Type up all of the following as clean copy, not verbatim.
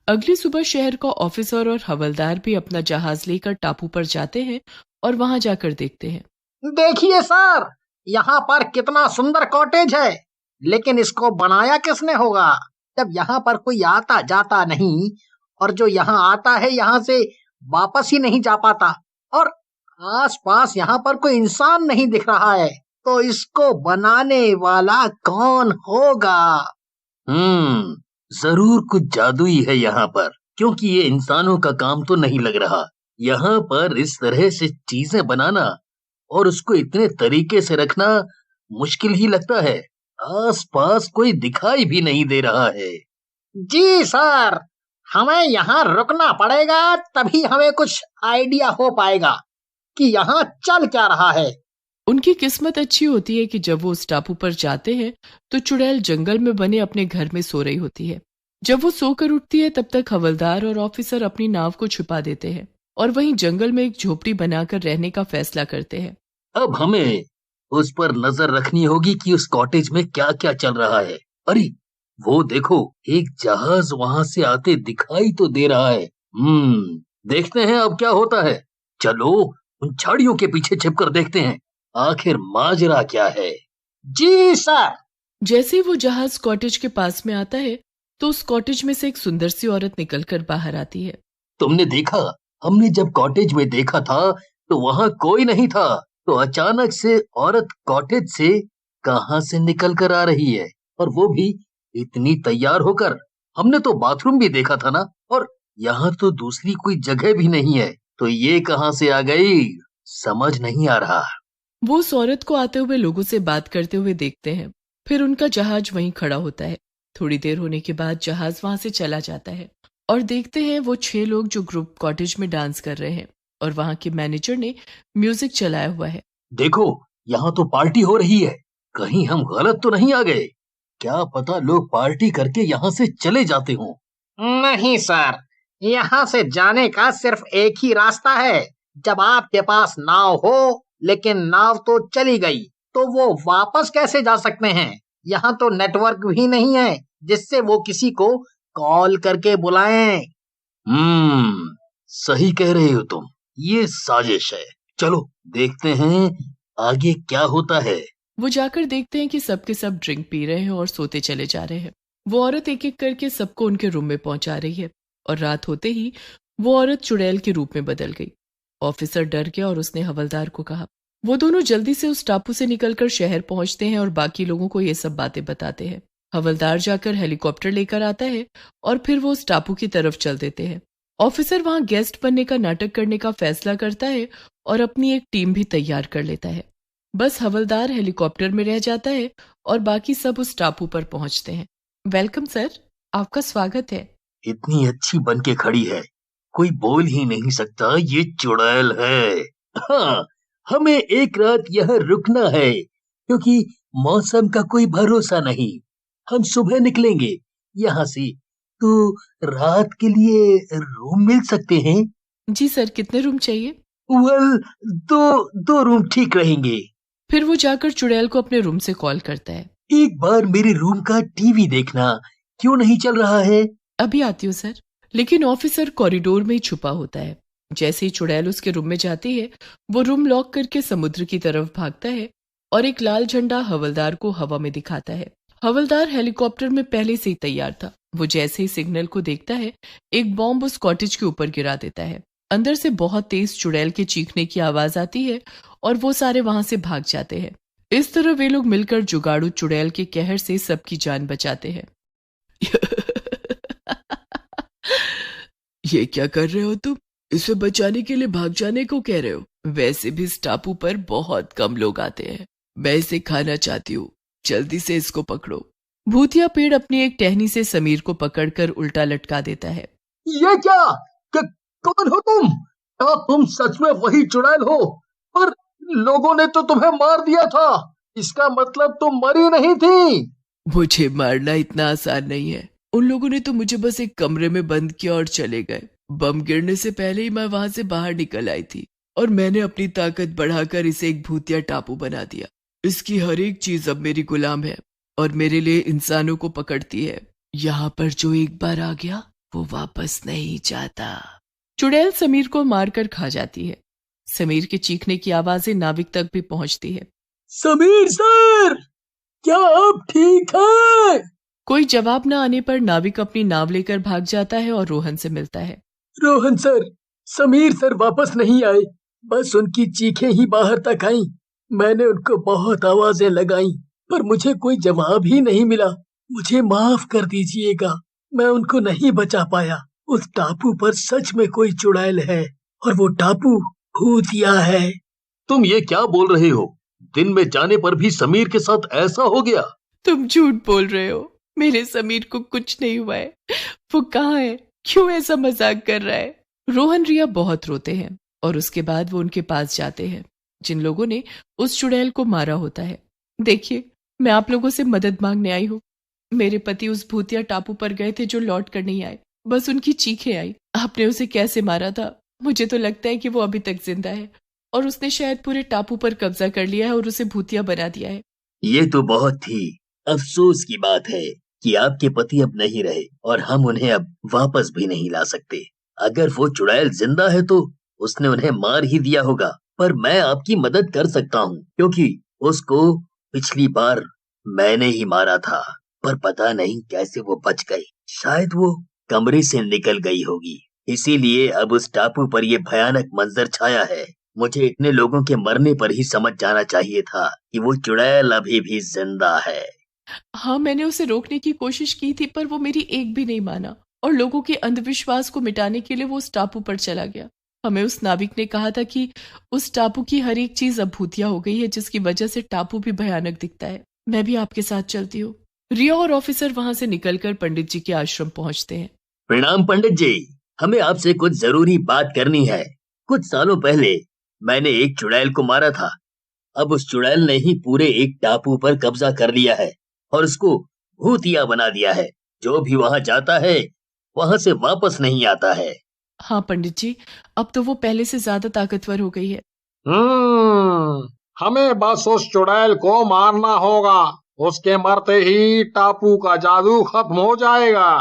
अगली सुबह शहर का ऑफिसर और हवलदार भी अपना जहाज लेकर टापू पर जाते हैं और वहां जाकर देखते हैं। देखिए सर, यहाँ पर कितना सुंदर कॉटेज है, लेकिन इसको बनाया किसने होगा? जब यहाँ पर कोई आता जाता नहीं, और जो यहाँ आता है यहाँ से वापस ही नहीं जा पाता, और आसपास यहाँ पर कोई इंसान नहीं दिख रहा है, तो इसको बनाने वाला कौन होगा? हम्म जरूर कुछ जादुई है यहाँ पर, क्योंकि ये इंसानों का काम तो नहीं लग रहा। यहाँ पर इस तरह से चीजें बनाना और उसको इतने तरीके से रखना मुश्किल ही लगता है। आसपास कोई दिखाई भी नहीं दे रहा है। जी सर, हमें यहाँ रुकना पड़ेगा, तभी हमें कुछ आइडिया हो पाएगा कि यहाँ चल क्या रहा है। उनकी किस्मत अच्छी होती है कि जब वो उस टापू पर जाते हैं तो चुड़ैल जंगल में बने अपने घर में सो रही होती है। जब वो सोकर उठती है तब तक हवलदार और ऑफिसर अपनी नाव को छिपा देते हैं और वहीं जंगल में एक झोपड़ी बनाकर रहने का फैसला करते हैं। अब हमें उस पर नजर रखनी होगी कि उस कॉटेज में क्या क्या चल रहा है। अरे वो देखो, एक जहाज वहां से आते दिखाई तो दे रहा है। देखते हैं अब क्या होता है। चलो उन झाड़ियों के पीछे छिपकर देखते हैं, आखिर माजरा क्या है। जी सर। जैसे ही वो जहाज कॉटेज के पास में आता है तो उस कॉटेज में से एक सुंदर सी औरत निकलकर बाहर आती है। तुमने देखा, हमने जब कॉटेज में देखा था तो वहां कोई नहीं था, तो अचानक से औरत कॉटेज से कहां से निकल कर आ रही है, और वो भी इतनी तैयार होकर। हमने तो बाथरूम भी देखा था ना, और यहाँ तो दूसरी कोई जगह भी नहीं है, तो ये कहां से आ गई समझ नहीं आ रहा। वो उस औरत को आते हुए लोगों से बात करते हुए देखते हैं। फिर उनका जहाज वहीं खड़ा होता है। थोड़ी देर होने के बाद जहाज वहां से चला जाता है और देखते हैं वो 6 लोग जो ग्रुप कॉटेज में डांस कर रहे हैं और वहां के मैनेजर ने म्यूजिक चलाया हुआ है। देखो, यहाँ तो पार्टी हो रही है, कहीं हम गलत तो नहीं आ गए? क्या पता लोग पार्टी करके यहाँ से चले जाते हों। नहीं सर, यहाँ से जाने का सिर्फ एक ही रास्ता है। जब आपके पास नाव हो, लेकिन नाव तो चली गई, तो वो वापस कैसे जा सकते हैं? यहाँ तो नेटवर्क भी नहीं है जिससे वो किसी को कॉल करके बुलाएं। सही कह रहे हो तुम, ये साजिश है। चलो देखते हैं आगे क्या होता है। वो जाकर देखते हैं कि सबके सब ड्रिंक पी रहे हैं और सोते चले जा रहे हैं। वो औरत एक एक करके सबको उनके रूम में पहुंचा रही है और रात होते ही वो औरत चुड़ैल के रूप में बदल गई। ऑफिसर डर गया और उसने हवलदार को कहा। वो दोनों जल्दी से उस टापू से निकलकर शहर पहुंचते हैं और बाकी लोगों को ये सब बातें बताते हैं। हवलदार जाकर हेलीकॉप्टर लेकर आता है और फिर वो उस टापू की तरफ चल देते हैं। ऑफिसर वहां गेस्ट बनने का नाटक करने का फैसला करता है और अपनी एक टीम भी तैयार कर लेता है। बस हवलदार हेलीकॉप्टर में रह जाता है और बाकी सब उस टापू पर पहुंचते हैं। वेलकम सर, आपका स्वागत है। इतनी अच्छी बन के खड़ी है, कोई बोल ही नहीं सकता ये चुड़ैल है। हाँ, हमें एक रात यहाँ रुकना है, क्योंकि मौसम का कोई भरोसा नहीं। हम सुबह निकलेंगे यहाँ से, तो रात के लिए रूम मिल सकते हैं? जी सर, कितने रूम चाहिए? वेल, दो रूम ठीक रहेंगे। फिर वो जाकर चुड़ैल को अपने रूम से कॉल करता है। एक बार मेरे रूम का टीवी देखना, क्यों नहीं चल रहा है? अभी आती हूँ सर। लेकिन ऑफिसर कॉरिडोर में ही छुपा होता है। जैसे ही चुड़ैल उसके रूम में जाती है, वो रूम लॉक करके समुद्र की तरफ भागता है और एक लाल झंडा हवलदार को हवा में दिखाता है। हवलदार हेलीकॉप्टर में पहले से ही तैयार था। वो जैसे ही सिग्नल को देखता है, एक बॉम्ब उस कॉटेज के ऊपर गिरा देता है। अंदर से बहुत तेज चुड़ैल के चीखने की आवाज आती है और वो सारे वहां से भाग जाते हैं। इस तरह वे लोग मिलकर जुगाड़ू चुड़ैल के कहर से सबकी जान बचाते हैं। ये क्या कर रहे हो तुम? इसे बचाने के लिए भाग जाने को कह रहे हो? वैसे भी इस टापू पर बहुत कम लोग आते हैं। मैं इसे खाना चाहती हूँ, जल्दी से इसको पकड़ो। भूतिया पेड़ अपनी एक टहनी से समीर को पकड़कर उल्टा लटका देता है। ये क्या? कौन हो तुम? क्या तुम सच में वही चुड़ैल हो? पर लोगों ने तो तुम्हें मार दिया था, इसका मतलब तुम मरी नहीं थी। मुझे मारना इतना आसान नहीं है। उन लोगों ने तो मुझे बस एक कमरे में बंद किया और चले गए। बम गिरने से पहले ही मैं वहां से बाहर निकल आई थी और मैंने अपनी ताकत बढ़ाकर इसे एक भूतिया टापू बना दिया। इसकी हर एक चीज अब मेरी गुलाम है और मेरे लिए इंसानों को पकड़ती है। यहाँ पर जो एक बार आ गया वो वापस नहीं जाता। चुड़ैल समीर को मारकर खा जाती है। समीर के चीखने की आवाजें नाविक तक भी पहुंचती है। समीर सर, क्या आप ठीक हैं? कोई जवाब न आने पर नाविक अपनी नाव लेकर भाग जाता है और रोहन से मिलता है। रोहन सर, समीर सर वापस नहीं आए, बस उनकी चीखें ही बाहर तक आईं। मैंने उनको बहुत आवाजें लगाई पर मुझे कोई जवाब ही नहीं मिला। मुझे माफ कर दीजिएगा, मैं उनको नहीं बचा पाया। उस टापू पर सच में कोई चुड़ैल है और वो टापू भूतिया है। तुम ये क्या बोल रहे हो? दिन में जाने पर भी समीर के साथ ऐसा हो गया? तुम झूठ बोल रहे हो। मेरे समीर को कुछ नहीं हुआ है। वो कहाँ है? क्यों ऐसा मजाक कर रहा है? रोहन रिया बहुत रोते हैं और उसके बाद वो उनके पास जाते हैं जिन लोगों ने उस चुड़ैल को मारा होता है। देखिए, मैं आप लोगों से मदद मांगने आई हूँ। मेरे पति उस भूतिया टापू पर गए थे जो लौट कर नहीं आए। बस उनकी चीखें आई। आपने उसे कैसे मारा था? मुझे तो लगता है कि वो अभी तक जिंदा है और उसने शायद पूरे टापू पर कब्जा कर लिया है और उसे भूतिया बना दिया है। ये तो बहुत ही अफसोस की बात है कि आपके पति अब नहीं रहे और हम उन्हें अब वापस भी नहीं ला सकते। अगर वो चुड़ैल जिंदा है तो उसने उन्हें मार ही दिया होगा, पर मैं आपकी मदद कर सकता हूँ क्योंकि उसको पिछली बार मैंने ही मारा था, पर पता नहीं कैसे वो बच गई। शायद वो कमरे से निकल गई होगी, इसीलिए अब उस टापू पर ये भयानक मंजर छाया है। मुझे इतने लोगों के मरने पर ही समझ जाना चाहिए था कि वो चुड़ैल अभी भी जिंदा है। हाँ, मैंने उसे रोकने की कोशिश की थी पर वो मेरी एक भी नहीं माना और लोगों के अंधविश्वास को मिटाने के लिए वो उस टापू पर चला गया। हमें उस नाविक ने कहा था कि उस टापू की हर एक चीज अब भूतिया हो गई है, जिसकी वजह से टापू भी भयानक दिखता है। मैं भी आपके साथ चलती हूँ। रिया और ऑफिसर वहां से निकलकर पंडित जी के आश्रम पहुंचते हैं। प्रणाम पंडित जी, हमें आपसे कुछ जरूरी बात करनी है। कुछ सालों पहले मैंने एक चुड़ैल को मारा था। अब उस चुड़ैल ने ही पूरे एक टापू पर कब्जा कर लिया है और उसको भूतिया बना दिया है। जो भी वहां जाता है वहां से वापस नहीं आता है। हाँ पंडित जी, अब तो वो पहले से ज्यादा ताकतवर हो गई है। हमें बस उस चुड़ैल को मारना होगा। उसके मरते ही टापू का जादू खत्म हो जाएगा।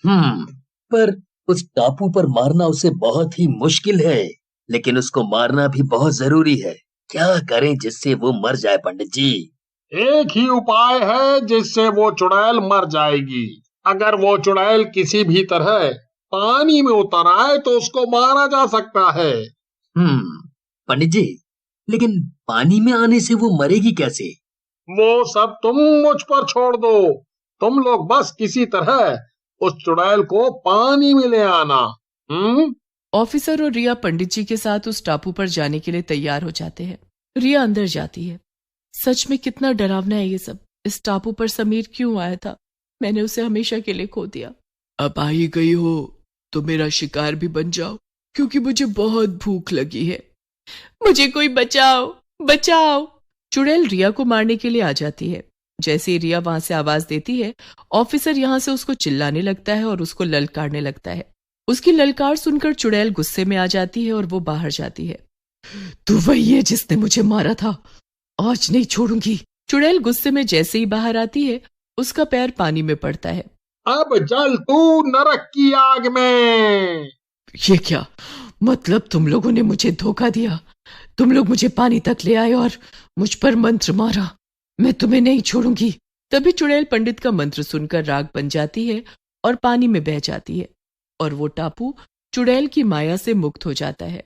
पर उस टापू पर मारना उसे बहुत ही मुश्किल है, लेकिन उसको मारना भी बहुत जरूरी है। क्या करें जिससे वो मर जाए पंडित जी? एक ही उपाय है जिससे वो चुड़ैल मर जाएगी। अगर वो चुड़ैल किसी भी तरह पानी में उतर आए तो उसको मारा जा सकता है। पंडित जी, लेकिन पानी में आने से वो मरेगी कैसे? वो सब तुम मुझ पर छोड़ दो। तुम लोग बस किसी तरह उस चुड़ैल को पानी में ले आना। ऑफिसर और रिया पंडित जी के साथ उस टापू पर जाने के लिए तैयार हो जाते हैं। रिया अंदर जाती है। सच में कितना डरावना है ये सब। इस टापू पर समीर क्यों आया था? मैंने उसे हमेशा के लिए खो दिया। अब आ ही गई हो तो मेरा शिकार भी बन जाओ, क्योंकि मुझे बहुत भूख लगी है। मुझे कोई बचाओ, बचाओ। चुड़ैल रिया को मारने के लिए आ जाती है। जैसे ही रिया वहां से आवाज देती है, ऑफिसर यहां से उसको चिल्लाने लगता है और उसको ललकारने लगता है। उसकी ललकार सुनकर चुड़ैल गुस्से में आ जाती है और वो बाहर जाती है। तू वही है जिसने मुझे मारा था, आज नहीं छोड़ूंगी। चुड़ैल गुस्से में जैसे ही बाहर आती है, उसका पैर पानी में पड़ता है। अब जल तू नरक की आग में। ये क्या मतलब? तुम लोगों ने मुझे धोखा दिया। तुम लोग मुझे पानी तक ले आए और मुझ पर मंत्र मारा। मैं तुम्हें नहीं छोड़ूंगी। तभी चुड़ैल पंडित का मंत्र सुनकर राग बन जाती है और पानी में बह जाती है और वो टापू चुड़ैल की माया से मुक्त हो जाता है।